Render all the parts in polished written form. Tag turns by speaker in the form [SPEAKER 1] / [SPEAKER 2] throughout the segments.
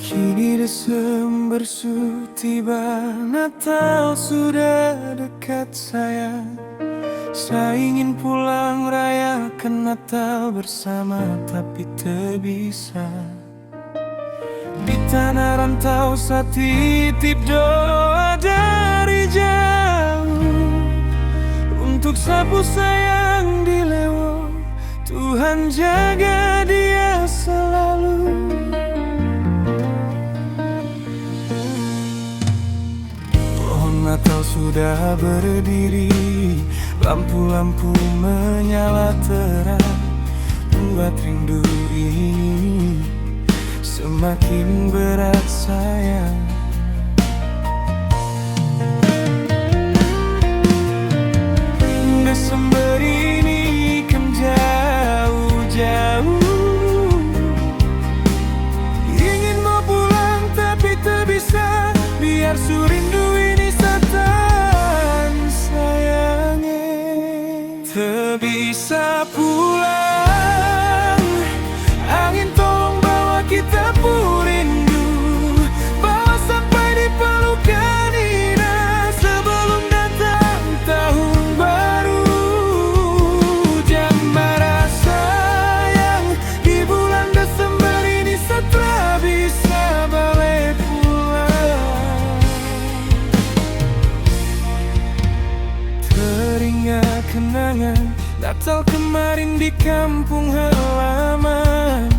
[SPEAKER 1] Kini Desember sudah tiba, Natal sudah dekat sayang. Saya ingin pulang rayakan Natal bersama, tapi tak bisa. Di tanah rantau saya titip doa dari jauh untuk sapu sayang di Lewo. Tuhan jaga dia selalu. Natal sudah berdiri, lampu-lampu menyala terang, buat rindu ini semakin berat sayang. Desember ini kan jauh-jauh, ingin mau pulang tapi tak bisa, biar surindu bisa pulang. Angin tolong bawa kita rindu, bawa sampai di pelukan indah sebelum datang tahun baru. Jangan marah sayang, di bulan Desember ini setelah bisa balik pulang. Teringat kenangan Natal kemarin di kampung halaman.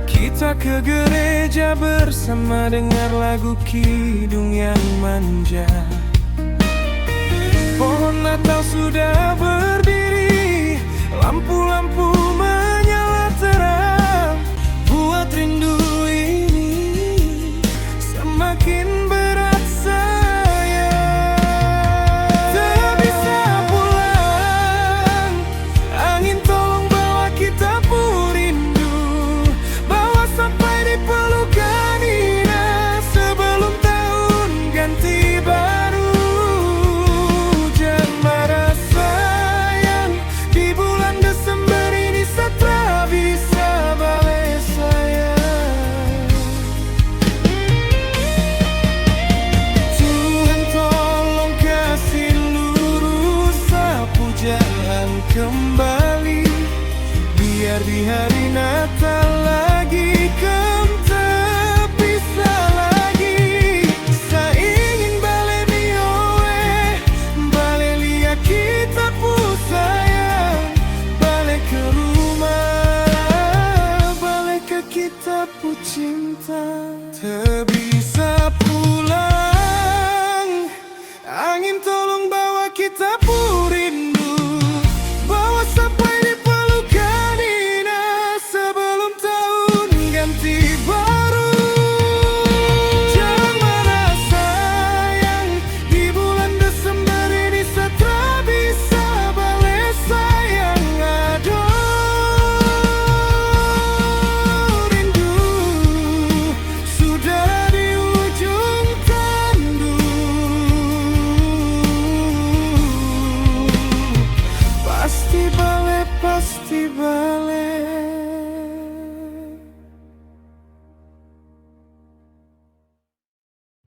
[SPEAKER 1] Kita ke gereja bersama, dengar lagu kidung yang manja. Pohon Natal sudah berdiri, lampu-lampu menyala terang, buat rindu ini semakin berat. Kembali, biar di hari Natal lagi kem terpisah lagi. Saya ingin balik mioe, balik lihat kita sayang, balik ke rumah, balik ke kita cinta. Terbisa pulang, angin tolong bawa kita